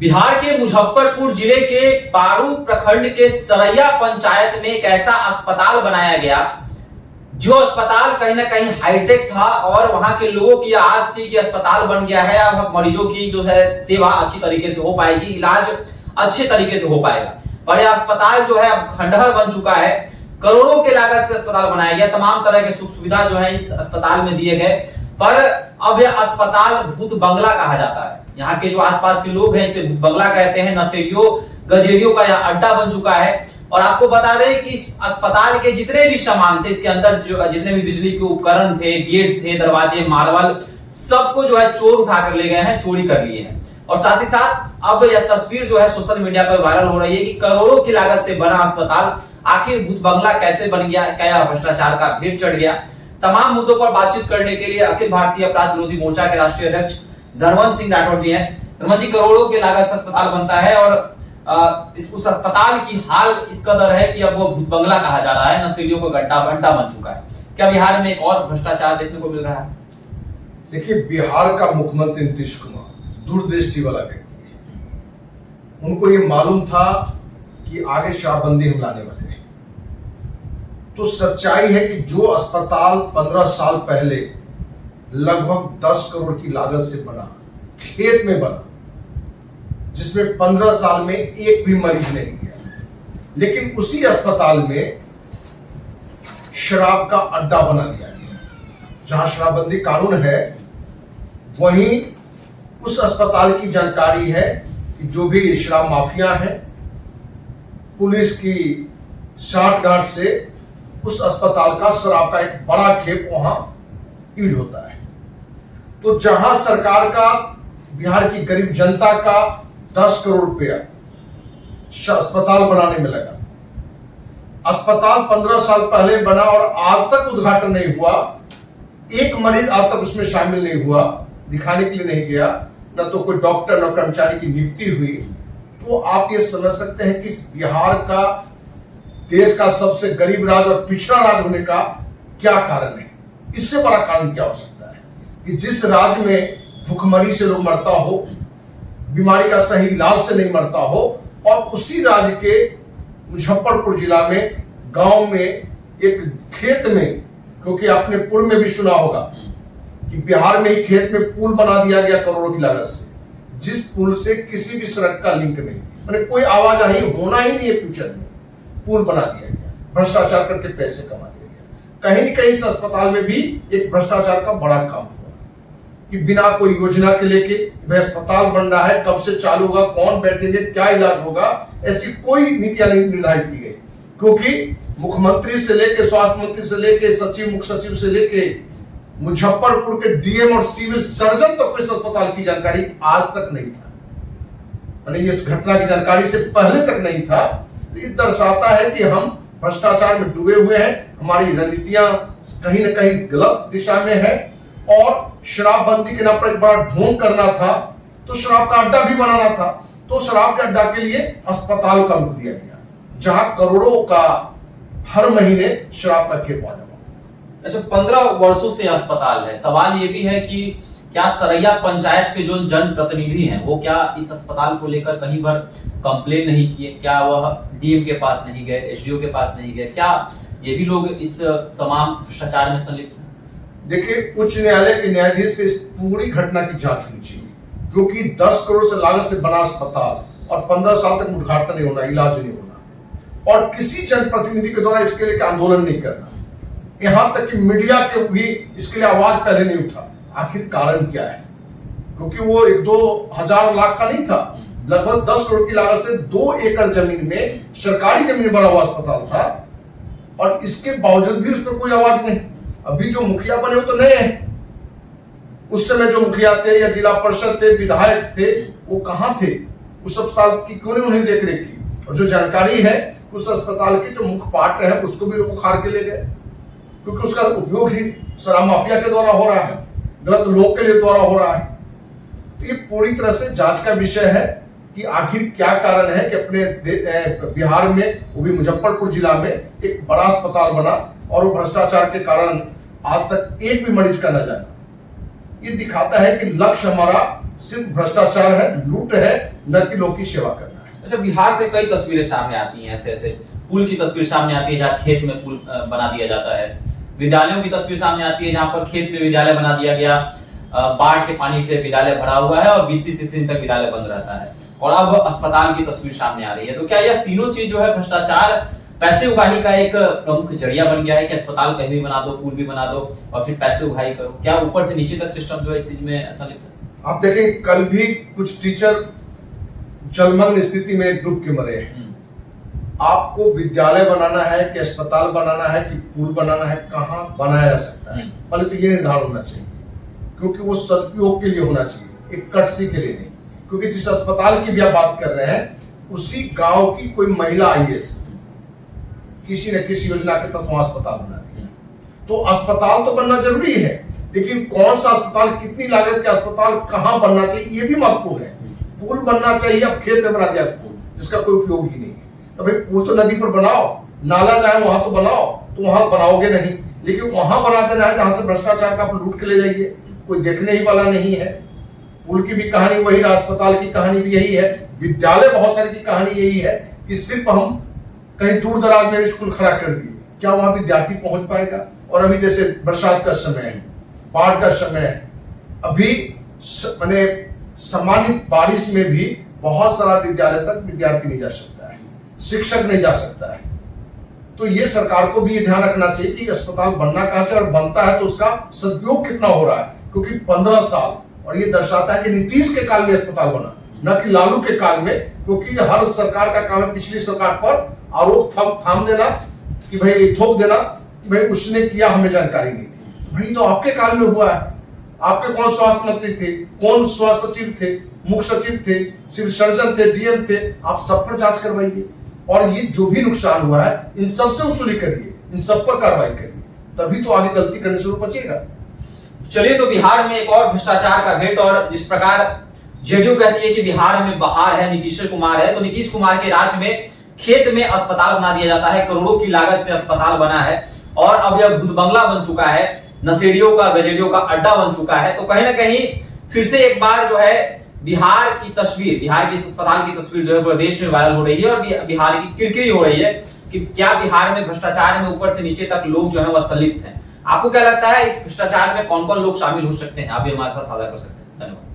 बिहार के मुजफ्फरपुर जिले के पारू प्रखंड के सरैया पंचायत में एक ऐसा अस्पताल बनाया गया जो अस्पताल कहीं ना कहीं हाईटेक था और वहां के लोगों की आस थी कि अस्पताल बन गया है, अब मरीजों की जो है सेवा अच्छी तरीके से हो पाएगी, इलाज अच्छे तरीके से हो पाएगा। पर यह अस्पताल जो है अब खंडहर बन चुका है। करोड़ों के लागत से अस्पताल बनाया गया, तमाम तरह के सुख सुविधा जो है इस अस्पताल में दिए गए, पर अब यह अस्पताल भूत बंगला कहा जाता है। यहाँ के जो आसपास के लोग हैं इसे भूत बंगला कहते हैं। नशेड़ियों गजेड़ियों का यह अड्डा बन चुका है। और आपको बता दें कि इस अस्पताल के जितने भी सामान थे, इसके अंदर जो जितने भी बिजली के उपकरण थे, गेट थे, दरवाजे, मार्बल, सबको जो है चोर उठा कर ले गए हैं, चोरी कर लिए हैं। और साथ ही साथ अब यह तस्वीर जो है सोशल मीडिया पर वायरल हो रही है कि करोड़ों की लागत से बना अस्पताल आखिर भूत बंगला कैसे बन गया, क्या भ्रष्टाचार का भेद चढ़ गया। तमाम मुद्दों पर बातचीत करने के लिए अखिल भारतीय अपराध विरोधी मोर्चा के राष्ट्रीय अध्यक्ष धर्मवंत सिंह राठौर जी हैं। धर्मवंत जी, करोड़ों की लागत से अस्पताल बनता है और उस अस्पताल की हाल इस कदर है कि अब वो भूत बंगला कहा जा रहा है, नशेड़ियों का अड्डा बन चुका है। क्या बिहार में एक और भ्रष्टाचार देखने को मिल रहा है? देखिए, बिहार का मुख्यमंत्री नीतीश कुमार दूरदृष्टि वाला व्यक्ति है। उनको ये मालूम था कि आगे शराबबंदी हम लाने वाले हैं। तो सच्चाई है कि जो अस्पताल 15 साल पहले लगभग 10 करोड़ की लागत से बना, खेत में बना, जिसमें 15 साल में एक भी मरीज नहीं गया, लेकिन उसी अस्पताल में शराब का अड्डा बना दिया गया। जहां शराबबंदी कानून है, वहीं उस अस्पताल की जानकारी है कि जो भी शराब माफिया है, पुलिस की साठगांठ से उस अस्पताल का शराब का एक बड़ा खेप वहां यूज होता है। तो जहां सरकार का, बिहार की गरीब जनता का 10 करोड़ रुपया अस्पताल बनाने में लगा, अस्पताल 15 साल पहले बना और आज तक उद्घाटन नहीं हुआ, एक मरीज आज तक उसमें शामिल नहीं हुआ, दिखाने के लिए नहीं गया, न तो कोई डॉक्टर न कर्मचारी की नियुक्ति हुई। तो आप ये समझ सकते हैं कि इस बिहार का, देश का सबसे गरीब राज्य और पिछड़ा राज्य होने का क्या कारण है। इससे बड़ा कारण क्या हो सकता है कि जिस राज्य में भूखमरी से लोग मरता हो, बीमारी का सही इलाज से नहीं मरता हो, और उसी राज्य के मुजफ्फरपुर जिला में गांव में एक खेत में, क्योंकि आपने पुल में भी सुना होगा कि बिहार में ही खेत में पुल बना दिया गया करोड़ों की लागत से, जिस पुल से किसी भी सड़क का लिंक नहीं, माने कोई आवाजाही होना ही नहीं है। फ्यूचर में पुल बना दिया गया, भ्रष्टाचार करके पैसे कमा दिया गया। कहीं न कहीं इस अस्पताल में भी एक भ्रष्टाचार का बड़ा काम हुआ कि बिना कोई योजना के लेके वह अस्पताल बन रहा है, कब से चालू होगा, कौन बैठेंगे, क्या इलाज होगा, ऐसी कोई नीतियां नहीं निर्धारित की गई। क्योंकि मुख्यमंत्री से लेके, स्वास्थ्य मंत्री से लेके, सचिव, मुख्य सचिव से लेके, मुजफ्फरपुर के डीएम और सिविल सर्जन तक इस अस्पताल की जानकारी आज तक नहीं था, यानी इस घटना की जानकारी से पहले तक नहीं था। तो ये दर्शाता है कि हम भ्रष्टाचार में डूबे हुए हैं, हमारी रणनीतियां कहीं न कहीं गलत दिशा में है, और शराबबंदी के नाम पर एक बड़ा ढोंग करना था, तो शराब का अड्डा भी बनाना था, तो शराब के अड्डा के लिए अस्पताल का रुख दिया गया, जहां करोड़ों का हर महीने शराब का खेप आने वाला। अच्छा, 15 वर्षों से अस्पताल है। सवाल ये भी है कि क्या सरैया पंचायत के जो जनप्रतिनिधि हैं वो क्या इस अस्पताल को लेकर कहीं पर कंप्लेन नहीं किए? क्या वह डीएम के पास नहीं गए, एसडीओ के पास नहीं गए? क्या ये भी लोग इस तमाम भ्रष्टाचार में संलिप्त हैं? देखिए, उच्च न्यायालय के न्यायाधीश से इस पूरी घटना की जांच होनी चाहिए, क्योंकि 10 करोड़ से लागत से बना अस्पताल और 15 साल तक उद्घाटन नहीं होना, इलाज नहीं होना, और किसी जनप्रतिनिधि के द्वारा इसके लिए आंदोलन नहीं करना, यहां तक कि मीडिया के भी इसके लिए आवाज पहले नहीं उठा। आखिर कारण क्या है? क्योंकि वो 1-2 हजार लाख का नहीं था, लगभग 10 करोड़ की लागत से 2 एकड़ जमीन में, सरकारी जमीन बना हुआ अस्पताल था, और इसके बावजूद भी उस पर कोई आवाज नहीं। अभी जो मुखिया बने हो तो नए हैं, उस समय जो मुखिया थे या जिला परिषद थे, विधायक थे, वो कहां थे? उस अस्पताल की क्यों नहीं उन्हें देख रेख की? और जो जानकारी है उस अस्पताल के जो मुख्य पार्ट है उसको भी लोग उखाड़ के ले गए, क्योंकि उसका उपयोग ही शराब माफिया के द्वारा हो रहा है, गलत लोग के लिए द्वारा हो रहा है। तो ये पूरी तरह से जांच का विषय है कि आखिर क्या कारण है कि अपने बिहार में, वो भी मुजफ्फरपुर जिला में, एक बड़ा अस्पताल बना और वो भ्रष्टाचार के कारण आज तक एक भी मरीज का न जाना। ये दिखाता है कि लक्ष्य हमारा सिर्फ भ्रष्टाचार है, लूट है, न कि लोग की सेवा करना है। अच्छा, बिहार से कई तस्वीरें सामने आती हैं, ऐसे ऐसे पुल की तस्वीर सामने आती है जहाँ खेत में पुल बना दिया जाता है, विद्यालयों की तस्वीर सामने आती है जहाँ पर खेत में विद्यालय बना दिया गया, बाढ़ के पानी से विद्यालय भरा हुआ है और 20-20 दिन तक विद्यालय बंद रहता है, और अब अस्पताल की तस्वीर सामने आ रही है। तो क्या यह तीनों चीज जो है भ्रष्टाचार, पैसे उगाही का एक प्रमुख जरिया बन गया है कि अस्पताल कहीं भी बना दो, पुल भी बना दो और फिर पैसे उगाही करो? क्या ऊपर से नीचे तक सिस्टम जो है इस चीज में संलिप्त है? आप देखें, कल भी कुछ टीचर जलमग्न स्थिति में डूब के मरे हैं। आपको विद्यालय बनाना है कि अस्पताल बनाना है कि पुल बनाना है, कहाँ बनाया जा सकता है, पहले तो ये निर्धारण होना चाहिए, क्योंकि वो सदुपयोग के लिए होना चाहिए, एक कर्सी के लिए नहीं। क्योंकि जिस अस्पताल की भी आप बात कर रहे हैं, उसी गांव की कोई महिला IAS किसी न किसी योजना के तहत वहां अस्पताल बना दिया। तो अस्पताल तो बनना जरूरी है, लेकिन कौन सा अस्पताल, कितनी लागत का अस्पताल, कहां बनना चाहिए, ये भी महत्वपूर्ण है। पुल बनना चाहिए, अब खेत में बना दिया पुल जिसका कोई उपयोग ही नहीं है, तो भाई पुल तो नदी पर बनाओ, नाला जाए वहां तो बनाओ, तो वहां बनाओगे नहीं, लेकिन वहां बना देना है जहां से भ्रष्टाचार का आप लूट के ले जाइए, कोई देखने ही वाला नहीं है। पुल की भी कहानी वही, अस्पताल की कहानी भी यही है, विद्यालय बहुत सारी की कहानी यही है कि सिर्फ हम कहीं दूर दराज में स्कूल खड़ा कर दिए, क्या वहां विद्यार्थी पहुंच पाएगा? और अभी जैसे बरसात का समय है, बाढ़ का समय है, अभी मैंने सामान्य बारिश में भी बहुत सारा विद्यालय तक विद्यार्थी नहीं जा सकता है, शिक्षक नहीं जा सकता है। तो ये सरकार को भी ये ध्यान रखना चाहिए कि अस्पताल बनना कहां चाहिए, और बनता है तो उसका सदुपयोग कितना हो रहा है, क्योंकि 15 साल, और ये दर्शाता है कि नीतीश के काल में अस्पताल बना, न कि लालू के काल में, क्योंकि हर सरकार का काम है पिछली सरकार पर आरोप थाम देना, कि भाई थोप देना कि भाई उसने किया, हमें जानकारी नहीं थी। भाई तो आपके काल में हुआ है, आपके कौन स्वास्थ्य मंत्री थे, कौन स्वास्थ्य सचिव थे, मुख्य सचिव थे, सिविल सर्जन थे, DM थे, आप सब पर जांच करवाइए, और ये जो भी नुकसान हुआ है इन सब से वसूली करिए, इन सब पर कार्रवाई करिए, तभी तो आगे गलती करने से वो बचेगा। चलिए, तो बिहार में एक और भ्रष्टाचार का भेंट, और जिस प्रकार जेडीयू कहती है कि बिहार में बहार है, नीतीश कुमार है, तो नीतीश कुमार के राज में खेत में अस्पताल बना दिया जाता है, करोड़ों की लागत से अस्पताल बना है, और अब यह भूत बंगला बन चुका है, नशेड़ियों का, गजेड़ियों का अड्डा बन चुका है। तो कहीं ना कहीं फिर से एक बार जो है बिहार की तस्वीर, बिहार के इस अस्पताल की तस्वीर जो है पूरे देश में वायरल हो रही है, और बिहार की किरकिरी हो रही है कि क्या बिहार में भ्रष्टाचार में ऊपर से नीचे तक लोग जो है वह संलिप्त हैं। आपको क्या लगता है, इस भ्रष्टाचार में कौन कौन लोग शामिल हो सकते हैं? आप भी हमारे साथ साझा कर सकते हैं। धन्यवाद।